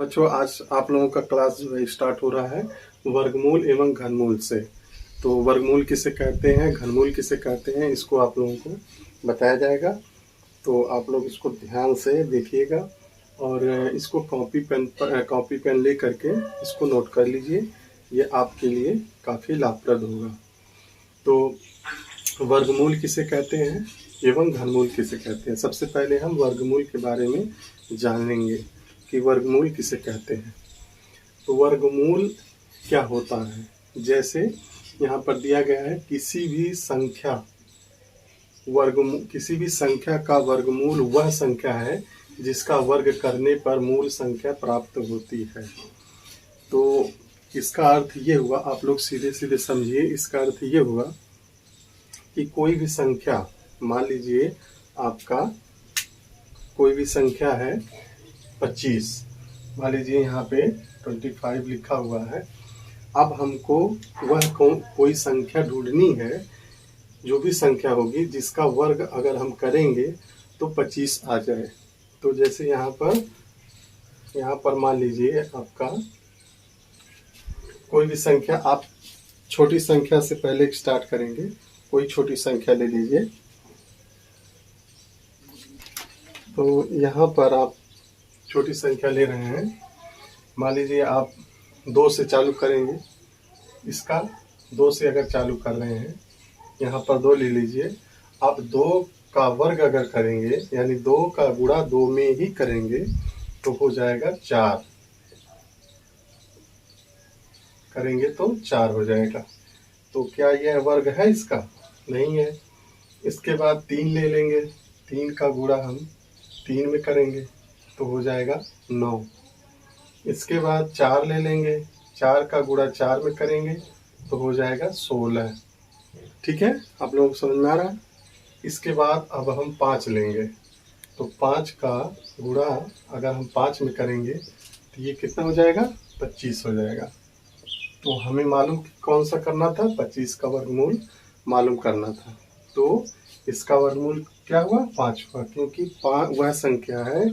बच्चों, आज आप लोगों का क्लास जो है स्टार्ट हो रहा है वर्गमूल एवं घनमूल से। तो वर्गमूल किसे कहते हैं, घनमूल किसे कहते हैं, इसको आप लोगों को बताया जाएगा। तो आप लोग इसको ध्यान से देखिएगा और इसको कॉपी पेन ले करके इसको नोट कर लीजिए। ये आपके लिए काफ़ी लाभप्रद होगा। तो वर्गमूल किसे कहते हैं एवं घनमूल किसे कहते हैं, सबसे पहले हम वर्गमूल के बारे में जानेंगे कि वर्गमूल किसे कहते हैं। तो वर्गमूल क्या होता है, जैसे यहाँ पर दिया गया है किसी भी संख्या का वर्गमूल वह संख्या है जिसका वर्ग करने पर मूल संख्या प्राप्त होती है। तो इसका अर्थ ये हुआ, आप लोग सीधे सीधे समझिए, इसका अर्थ ये हुआ कि कोई भी संख्या, मान लीजिए आपका कोई भी संख्या है 25, मान लीजिए यहाँ पे 25 लिखा हुआ है। अब हमको वह कोई संख्या ढूंढनी है, जो भी संख्या होगी जिसका वर्ग अगर हम करेंगे तो 25 आ जाए। तो जैसे यहाँ पर मान लीजिए आपका कोई भी संख्या, आप छोटी संख्या से पहले स्टार्ट करेंगे। कोई छोटी संख्या ले लीजिए। तो यहाँ पर आप छोटी संख्या ले रहे हैं, मान लीजिए आप 2 से चालू करेंगे। इसका 2 से अगर चालू कर रहे हैं, यहाँ पर 2 ले लीजिए। आप 2 का वर्ग अगर करेंगे, यानी 2 का गुणा 2 में ही करेंगे, तो हो जाएगा 4। करेंगे तो 4 हो जाएगा। तो क्या यह वर्ग है इसका? नहीं है। इसके बाद 3 ले लेंगे, 3 का गुणा हम 3 में करेंगे तो हो जाएगा 9। इसके बाद 4 ले लेंगे, 4 का गुणा 4 में करेंगे तो हो जाएगा 16। ठीक है, आप लोगों को समझ में आ रहा है? इसके बाद अब हम 5 लेंगे, तो 5 का गुणा अगर हम 5 में करेंगे तो ये कितना हो जाएगा? 25 हो जाएगा। तो हमें मालूम कौन सा करना था? 25 का वर्गमूल मालूम करना था। तो इसका वर्गमूल क्या हुआ? 5 हुआ, क्योंकि वह संख्या है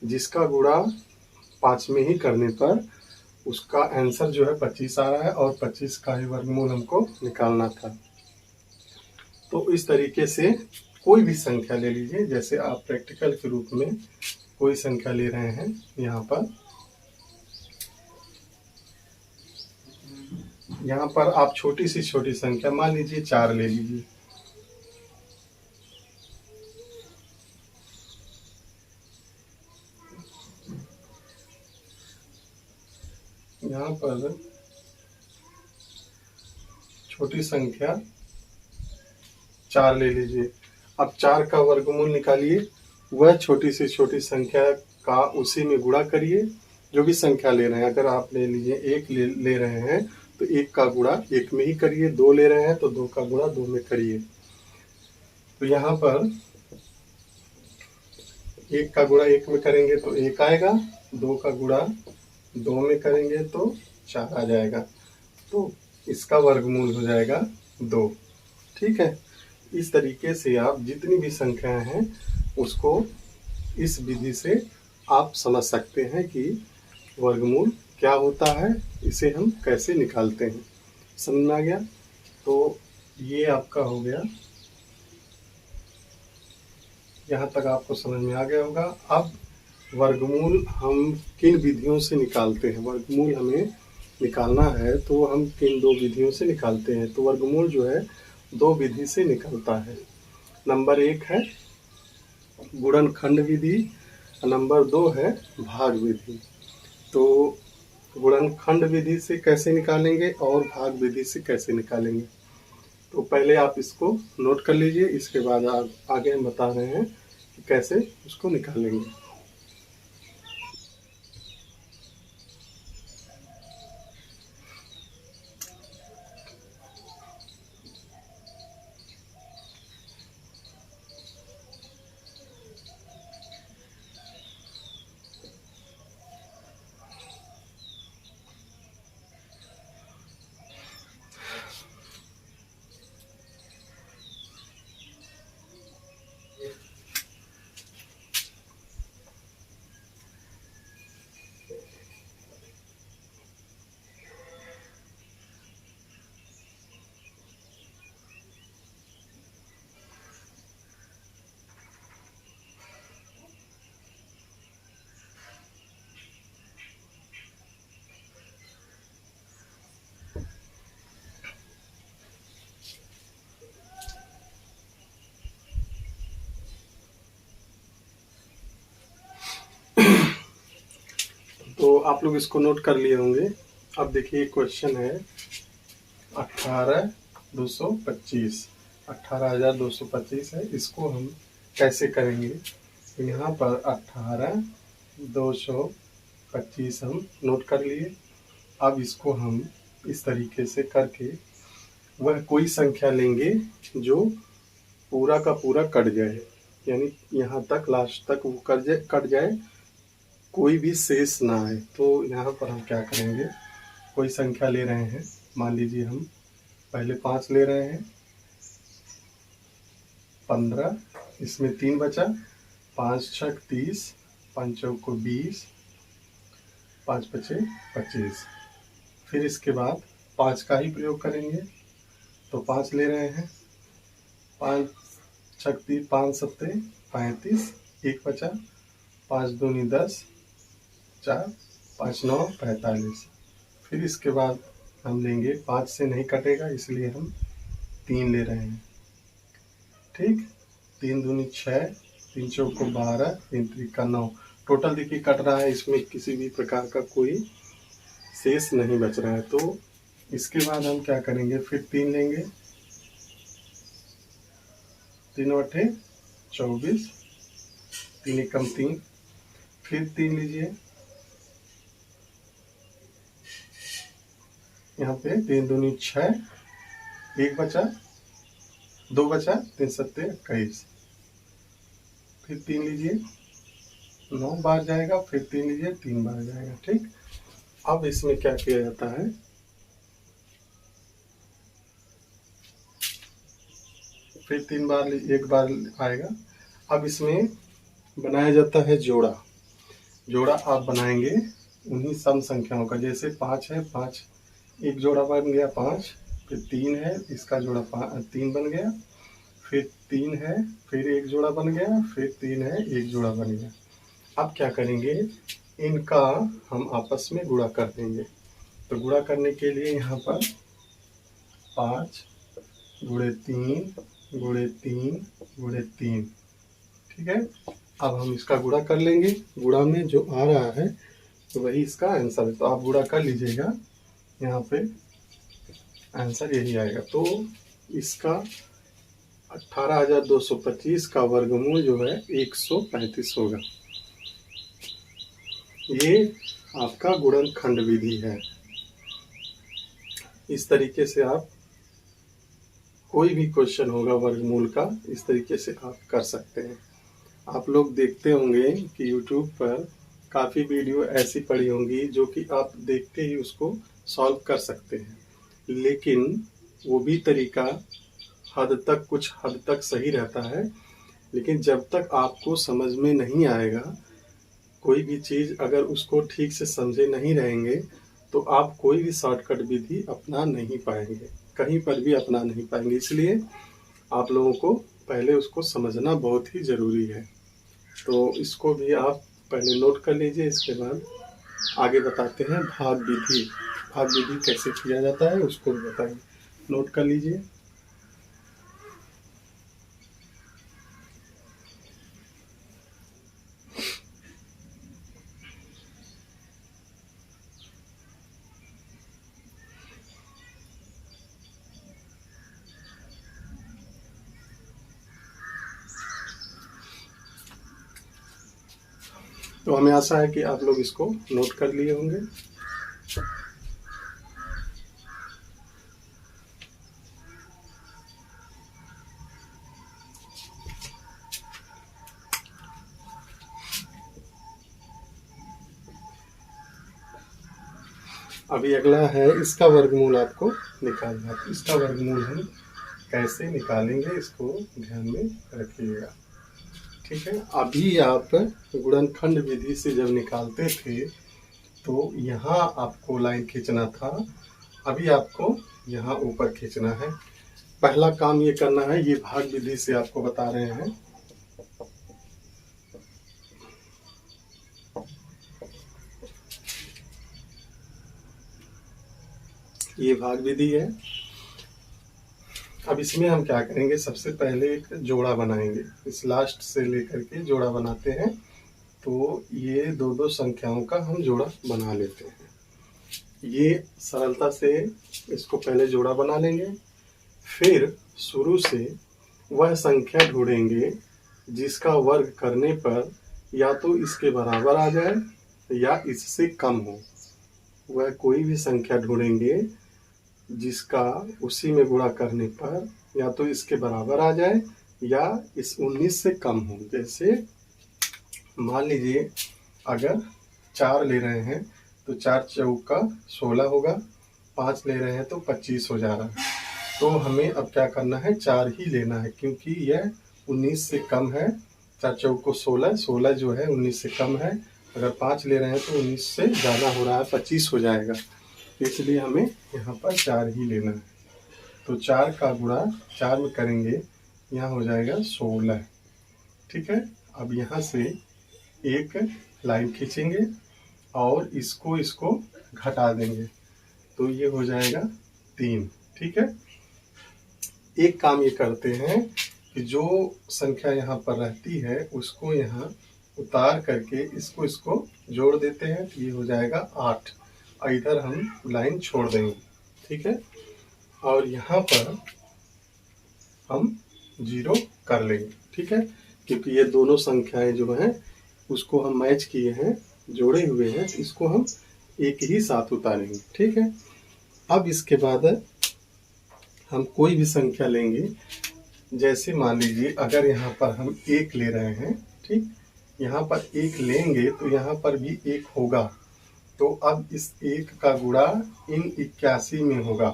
जिसका गुणा 5 में ही करने पर उसका आंसर जो है 25 आ रहा है, और 25 का ही वर्गमूल हमको निकालना था। तो इस तरीके से कोई भी संख्या ले लीजिए, जैसे आप प्रैक्टिकल के रूप में कोई संख्या ले रहे हैं। यहाँ पर आप छोटी सी छोटी संख्या, मान लीजिए 4 ले लीजिए। यहाँ पर छोटी संख्या 4 ले लीजिए। अब 4 का वर्गमूल निकालिए, वह छोटी से छोटी संख्या का उसी में गुणा करिए, जो भी संख्या ले रहे हैं। अगर आप ले लीजिए 1 ले रहे हैं तो 1 का गुणा 1 में ही करिए, 2 ले रहे हैं तो 2 का गुणा 2 में करिए। तो यहाँ पर 1 का गुणा 1 में करेंगे तो 1 आएगा, 2 का गुणा 2 में करेंगे तो 4 आ जाएगा। तो इसका वर्गमूल हो जाएगा 2। ठीक है, इस तरीके से आप जितनी भी संख्याएं हैं उसको इस विधि से आप समझ सकते हैं कि वर्गमूल क्या होता है, इसे हम कैसे निकालते हैं। समझ में आ गया? तो ये आपका हो गया, यहाँ तक आपको समझ में आ गया होगा। अब वर्गमूल हम किन विधियों से निकालते हैं, वर्गमूल हमें निकालना है तो हम किन 2 विधियों से निकालते हैं। तो वर्गमूल जो है 2 विधि से निकलता है। नंबर 1 है गुणनखंड विधि, नंबर 2 है भाग विधि। तो गुणनखंड विधि से कैसे निकालेंगे और भाग विधि से कैसे निकालेंगे, तो पहले आप इसको नोट कर लीजिए, इसके बाद आप आगे हम बता रहे हैं कि कैसे उसको निकालेंगे। तो आप लोग इसको नोट कर लिए होंगे। अब देखिए क्वेश्चन है 18,225, 18,225 है। इसको हम कैसे करेंगे? यहाँ पर 18,225 हम नोट कर लिए। अब इसको हम इस तरीके से करके वह कोई संख्या लेंगे जो पूरा का पूरा कट जाए, यानी यहाँ तक लास्ट तक वो कट जाए, कोई भी शेष ना आए। तो यहाँ पर हम क्या करेंगे, कोई संख्या ले रहे हैं, मान लीजिए हम पहले 5 ले रहे हैं, 15, इसमें 3 बचा, 5 छक 30, 5 चौको 20, 5 बचे 25। फिर इसके बाद 5 का ही प्रयोग करेंगे, तो 5 ले रहे हैं, 5 छक 30, 5 सत्ते 35, 1 बचा, 5 दूनी 10, 4, 5 9 45। फिर इसके बाद हम लेंगे, 5 से नहीं कटेगा इसलिए हम 3 ले रहे हैं, ठीक। 3 दूनी 6, 3 चौको 12, 3 त्रिका 9। टोटल देखिए कट रहा है, इसमें किसी भी प्रकार का कोई शेष नहीं बच रहा है। तो इसके बाद हम क्या करेंगे, फिर 3 लेंगे, 3 बटे 24, 3 एकम 3, फिर 3 लीजिए, यहाँ पे 3 दूनी 6, 1 बचा, 2 बचा, 3 सत्ते 21। फिर 3 लीजिए, 9 बार जाएगा, फिर 3 लीजिए, 3 बार जाएगा, ठीक। अब इसमें क्या किया जाता है, फिर 3 बार 1 बार आएगा। अब इसमें बनाया जाता है जोड़ा। जोड़ा आप बनाएंगे उन्हीं सम संख्याओं का, जैसे 5 है, 5 एक जोड़ा बन गया 5, फिर 3 है, इसका जोड़ा 3 बन गया, फिर 3 है, फिर एक जोड़ा बन गया, फिर 3 है, एक जोड़ा बन गया। अब क्या करेंगे, इनका हम आपस में गुणा कर देंगे। तो गुणा करने के लिए यहाँ पर 5 गुणे 3 गुणे 3 गुणे 3, ठीक है। अब हम इसका गुणा कर लेंगे, गुणा में जो आ रहा है तो वही इसका आंसर है। तो आप गुणा कर लीजिएगा, यहाँ पे आंसर यही आएगा। तो इसका 18,225 का वर्गमूल जो है 135 होगा। ये आपका गुणनखंड विधि है। इस तरीके से आप कोई भी क्वेश्चन होगा वर्गमूल का, इस तरीके से आप कर सकते हैं। आप लोग देखते होंगे कि YouTube पर काफ़ी वीडियो ऐसी पड़ी होंगी जो कि आप देखते ही उसको सॉल्व कर सकते हैं, लेकिन वो भी तरीका कुछ हद तक सही रहता है। लेकिन जब तक आपको समझ में नहीं आएगा कोई भी चीज़, अगर उसको ठीक से समझे नहीं रहेंगे तो आप कोई भी शॉर्टकट विधि अपना नहीं पाएंगे, कहीं पर भी अपना नहीं पाएंगे। इसलिए आप लोगों को पहले उसको समझना बहुत ही ज़रूरी है। तो इसको भी आप पहले नोट कर लीजिए, इसके बाद आगे बताते हैं भाग विधि। भाग विधि कैसे किया जाता है उसको भी बताएंगे, नोट कर लीजिए। तो हमें आशा है कि आप लोग इसको नोट कर लिए होंगे। अभी अगला है इसका वर्गमूल आपको निकालना है। इसका वर्गमूल हम कैसे निकालेंगे इसको ध्यान में रखिएगा, ठीक है। अभी आप गुणनखंड विधि से जब निकालते थे तो यहाँ आपको लाइन खींचना था, अभी आपको यहाँ ऊपर खींचना है। पहला काम ये करना है, ये भाग विधि से आपको बता रहे हैं। ये भाग विधि है। अब इसमें हम क्या करेंगे, सबसे पहले एक जोड़ा बनाएंगे। इस लास्ट से लेकर के जोड़ा बनाते हैं, तो ये दो दो संख्याओं का हम जोड़ा बना लेते हैं। ये सरलता से इसको पहले जोड़ा बना लेंगे, फिर शुरू से वह संख्या ढूंढेंगे जिसका वर्ग करने पर या तो इसके बराबर आ जाए या इससे कम हो। वह कोई भी संख्या ढूंढेंगे जिसका उसी में गुणा करने पर या तो इसके बराबर आ जाए या इस 19 से कम हो। जैसे मान लीजिए अगर 4 ले रहे हैं तो 4 चौका 16 होगा, 5 ले रहे हैं तो 25 हो जा रहा है। तो हमें अब क्या करना है, 4 ही लेना है क्योंकि यह 19 से कम है। 4 चौको 16, 16 जो है 19 से कम है। अगर 5 ले रहे हैं तो 19 से ज़्यादा हो रहा है, 25 हो जाएगा। इसलिए हमें यहाँ पर 4 ही लेना है। तो 4 का गुणा 4 में करेंगे, यहाँ हो जाएगा 16। ठीक है, अब यहाँ से एक लाइन खींचेंगे और इसको घटा देंगे तो ये हो जाएगा 3। ठीक है, एक काम ये करते हैं कि जो संख्या यहाँ पर रहती है उसको यहाँ उतार करके इसको जोड़ देते हैं तो ये हो जाएगा 8। और इधर हम लाइन छोड़ देंगे। ठीक है, और यहाँ पर हम 0 कर लेंगे। ठीक है, क्योंकि ये दोनों संख्याएं जो हैं उसको हम मैच किए हैं, जोड़े हुए हैं, तो इसको हम एक ही साथ उतारेंगे। ठीक है, अब इसके बाद हम कोई भी संख्या लेंगे। जैसे मान लीजिए अगर यहाँ पर हम 1 ले रहे हैं, ठीक, यहाँ पर 1 लेंगे तो यहाँ पर भी 1 होगा। तो अब इस 1 का गुणा इन 81 में होगा।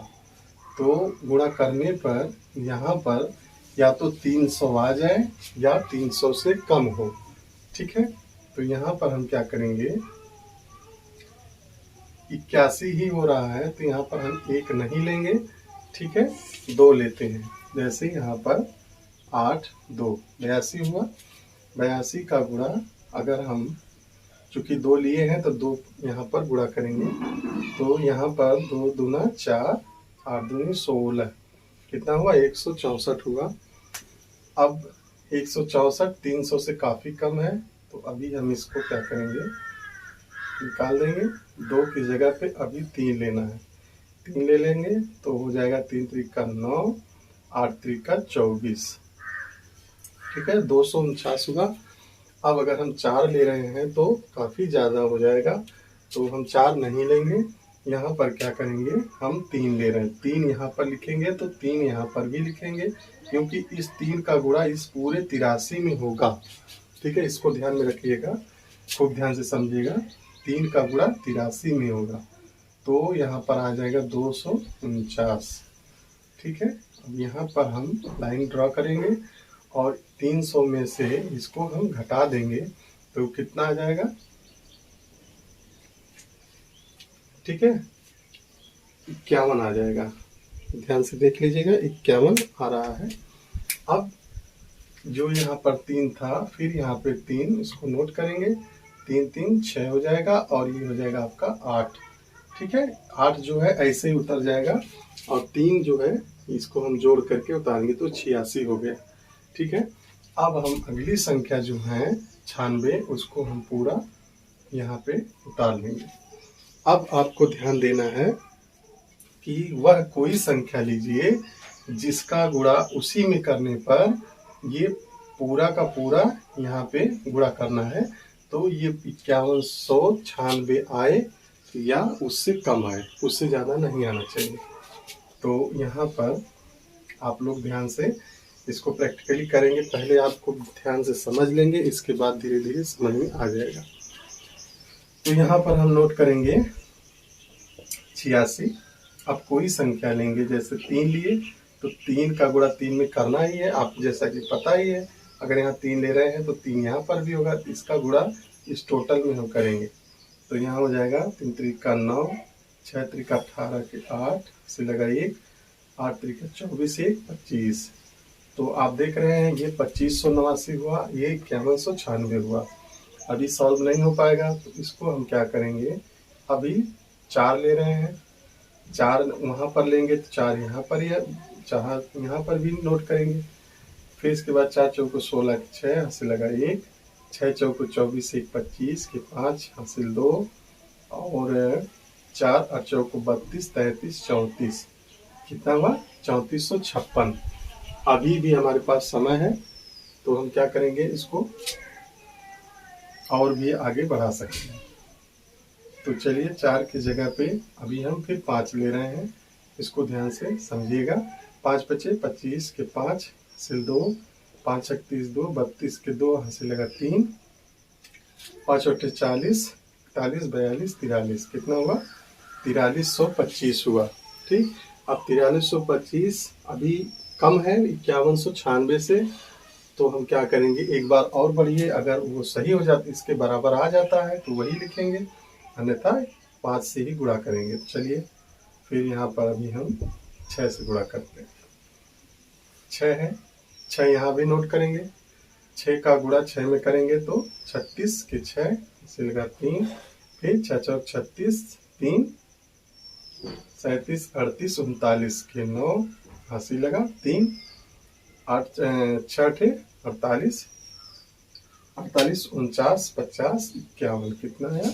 तो गुणा करने पर यहाँ पर या तो 300 आ जाए या 300 से कम हो। ठीक है, तो यहाँ पर हम क्या करेंगे, 81 ही हो रहा है तो यहाँ पर हम 1 नहीं लेंगे। ठीक है, 2 लेते हैं। जैसे यहाँ पर 8 2 82 हुआ। 82 का गुणा अगर हम चूंकि 2 लिए हैं तो 2 यहाँ पर गुणा करेंगे तो यहाँ पर 2 दूना 4, 8 दूनी 16, कितना हुआ, 164 हुआ। अब 164 300 से काफ़ी कम है तो अभी हम इसको क्या करेंगे, निकाल देंगे। 2 की जगह पे अभी 3 लेना है, 3 ले लेंगे तो हो जाएगा 3 त्रिका 9, 8 त्रिका 24। ठीक है, 249 हुआ। अब अगर हम 4 ले रहे हैं तो काफ़ी ज़्यादा हो जाएगा तो हम 4 नहीं लेंगे। यहाँ पर क्या करेंगे, हम 3 ले रहे हैं, 3 यहाँ पर लिखेंगे तो 3 यहाँ पर भी लिखेंगे क्योंकि इस 3 का गुणा इस पूरे 83 में होगा। ठीक है, इसको ध्यान में रखिएगा, खूब ध्यान से समझिएगा। 3 का गुणा 83 में होगा तो यहाँ पर आ जाएगा 249। ठीक है, अब यहाँ पर हम लाइन ड्रॉ करेंगे और 300 में से इसको हम घटा देंगे तो कितना आ जाएगा, ठीक है, 51 आ जाएगा। ध्यान से देख लीजिएगा, 51 आ रहा है। अब जो यहाँ पर 3 था, फिर यहाँ पे 3, इसको नोट करेंगे, 3 3 6 हो जाएगा और ये हो जाएगा आपका 8। ठीक है, 8 जो है ऐसे ही उतर जाएगा और 3 जो है इसको हम जोड़ करके उतारेंगे तो 86 हो गया। ठीक है, अब हम अगली संख्या जो है 96, उसको हम पूरा यहाँ पे उतार लेंगे। अब आपको ध्यान देना है कि वह कोई संख्या लीजिए जिसका गुणा उसी में करने पर ये पूरा का पूरा यहाँ पे गुणा करना है तो ये 5196 आए या उससे कम आए, उससे ज़्यादा नहीं आना चाहिए। तो यहाँ पर आप लोग ध्यान से इसको प्रैक्टिकली करेंगे, पहले आपको ध्यान से समझ लेंगे, इसके बाद धीरे धीरे समझ में आ जाएगा। तो यहाँ पर हम नोट करेंगे 86। अब कोई संख्या लेंगे, जैसे 3 लिए तो 3 का गुणा 3 में करना ही है, आप जैसा कि पता ही है। अगर यहाँ 3 ले रहे हैं तो 3 यहाँ पर भी होगा, इसका गुणा इस टोटल में हम करेंगे तो यहाँ हो जाएगा 3 त्रिका 9, 6 त्रिका 18 के 8 से लगा 1, 8 त्रिका 24 1 25। तो आप देख रहे हैं ये 2589 हुआ, ये 5196 हुआ। अभी सॉल्व नहीं हो पाएगा तो इसको हम क्या करेंगे, अभी 4 ले रहे हैं, 4 वहाँ पर लेंगे तो 4 यहाँ पर या 4 यहाँ पर भी नोट करेंगे। फिर इसके बाद 4 चौको 16 6 से लगा 1, 6 चौको 24 1 25 के 5 हासिल 2 और 4 8 चौको 32 33 34 कितना हुआ 3456। अभी भी हमारे पास समय है तो हम क्या करेंगे इसको और भी आगे बढ़ा सकते हैं। तो चलिए 4 की जगह पे अभी हम फिर 5 ले रहे हैं, इसको ध्यान से समझिएगा। 5 बचे 25 के 5 हासिल 2 5 36 2 32 के 2 हासिल लगा 3 5 8 40 41 42 43 कितना हुआ 4325 हुआ। ठीक, अब 4325 अभी कम है 5196 से, तो हम क्या करेंगे एक बार और बढ़िए, अगर वो सही हो जाता इसके बराबर आ जाता है तो वही लिखेंगे, अन्यथा 5 से ही गुणा करेंगे। तो चलिए फिर यहाँ पर अभी हम 6 से गुणा करते हैं। 6 है, 6 यहाँ भी नोट करेंगे, 6 का गुणा 6 में करेंगे तो 36 के 6 से लगा 3 फिर 6 चौक 36 3 37 38 39 के 9 हासिल लगा 3 8 6 48 48 49 50 51 कितना है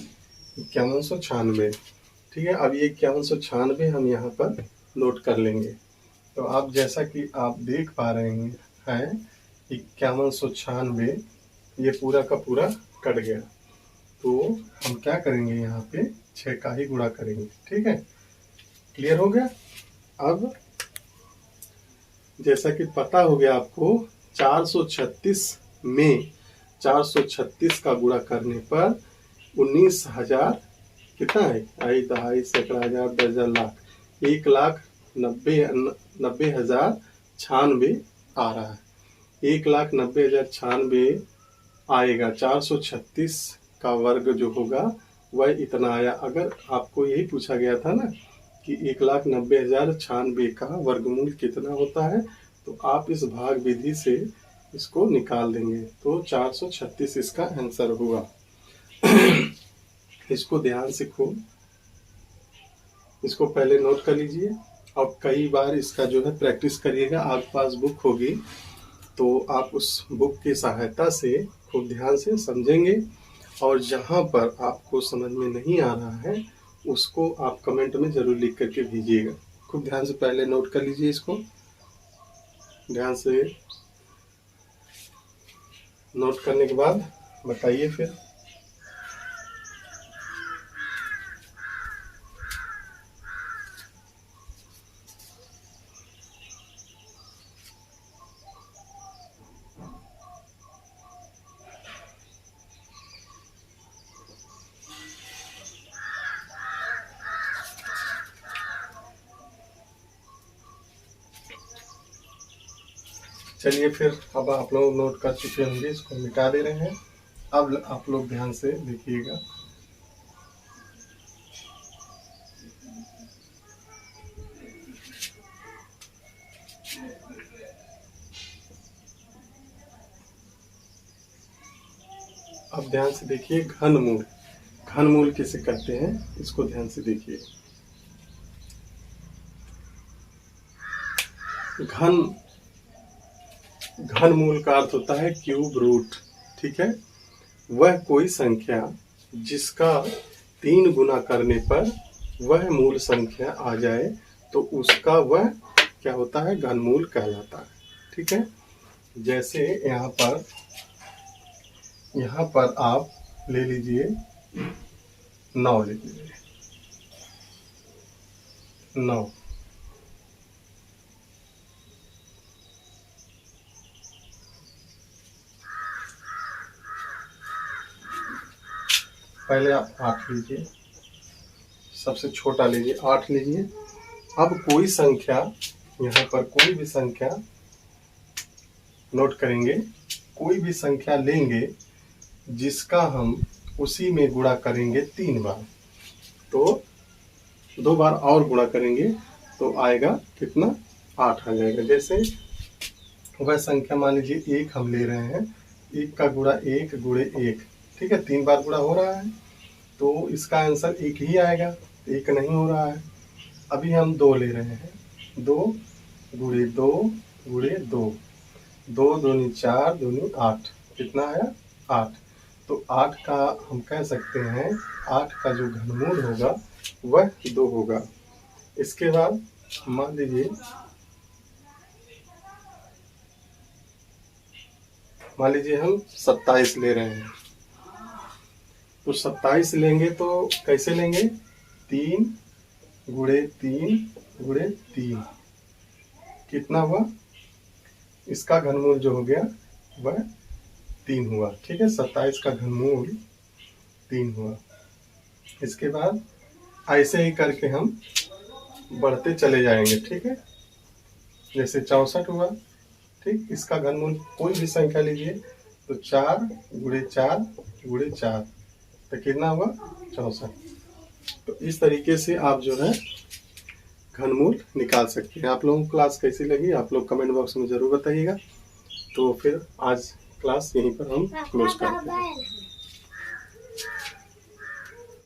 5196। ठीक है, अब ये 5196 हम यहाँ पर नोट कर लेंगे। तो आप जैसा कि आप देख पा रहे हैं 5196 ये पूरा का पूरा कट गया, तो हम क्या करेंगे यहाँ पे 6 का ही गुणा करेंगे। ठीक है, क्लियर हो गया। अब जैसा कि पता हो गया आपको 436 में 436 का गुणा करने पर 19,000 कितना है, आई दहाई सैकड़ा हजार दर्जन लाख 1,90,96 आ रहा है। 1,90,96 आएगा, 436 का वर्ग जो होगा वह इतना आया। अगर आपको यही पूछा गया था ना कि 1,90,96 का वर्गमूल कितना होता है, तो आप इस भाग विधि से इसको निकाल देंगे, तो 436 इसका आंसर हुआ। इसको ध्यान से खूब इसको पहले नोट कर लीजिए और कई बार इसका जो है प्रैक्टिस करिएगा। आपके पास बुक होगी तो आप उस बुक की सहायता से खूब ध्यान से समझेंगे, और जहाँ पर आपको समझ में नहीं आ रहा है उसको आप कमेंट में ज़रूर लिख करके भेजिएगा। खूब ध्यान से पहले नोट कर लीजिए, इसको ध्यान से नोट करने के बाद बताइए फिर। चलिए फिर अब आप लोग नोट कर चुके होंगे, इसको मिटा दे रहे हैं। अब आप लोग ध्यान से देखिएगा। अब ध्यान से देखिए, घनमूल, घनमूल किसे कहते हैं इसको ध्यान से देखिए। घनमूल का अर्थ होता है क्यूब रूट। ठीक है, वह कोई संख्या जिसका 3 गुना करने पर वह मूल संख्या आ जाए तो उसका वह क्या होता है, घनमूल कहलाता है। ठीक है, जैसे यहाँ पर आप ले लीजिए 9 ले लीजिए 9, पहले आप 8 लीजिए, सबसे छोटा लीजिए 8 लीजिए। अब कोई संख्या, यहाँ पर कोई भी संख्या नोट करेंगे, कोई भी संख्या लेंगे जिसका हम उसी में गुणा करेंगे 3 बार, तो 2 बार और गुणा करेंगे तो आएगा कितना 8 आ जाएगा। जैसे वह संख्या मान लीजिए 1 हम ले रहे हैं, 1 का गुणा 1 गुणे 1, ठीक है, 3 बार गुणा हो रहा है तो इसका आंसर 1 ही आएगा, 1 नहीं हो रहा है। अभी हम 2 ले रहे हैं, 2 गुणे 2 गुणे 2, 2 दूनी 4 दूनी 8, कितना आया 8। तो 8 का हम कह सकते हैं 8 का जो घनमूल होगा वह 2 होगा। इसके बाद मान लीजिए हम 27 ले रहे हैं, तो 27 लेंगे तो कैसे लेंगे? 3 गुणे 3 गुणे 3 कितना हुआ? इसका घनमूल जो हो गया वह 3 हुआ। ठीक है, 27 का घनमूल 3 हुआ। इसके बाद ऐसे ही करके हम बढ़ते चले जाएंगे। ठीक है, जैसे 64 हुआ। ठीक, इसका घनमूल कोई भी संख्या लीजिए तो 4 गुणे 4 गुणे 4 तो कितना हुआ? 64। तो इस तरीके से आप जो है घनमूल निकाल सकते हैं। आप लोगों को क्लास कैसी लगी आप लोग कमेंट बॉक्स में ज़रूर बताइएगा। तो फिर आज क्लास यहीं पर हम क्लोज करते हैं।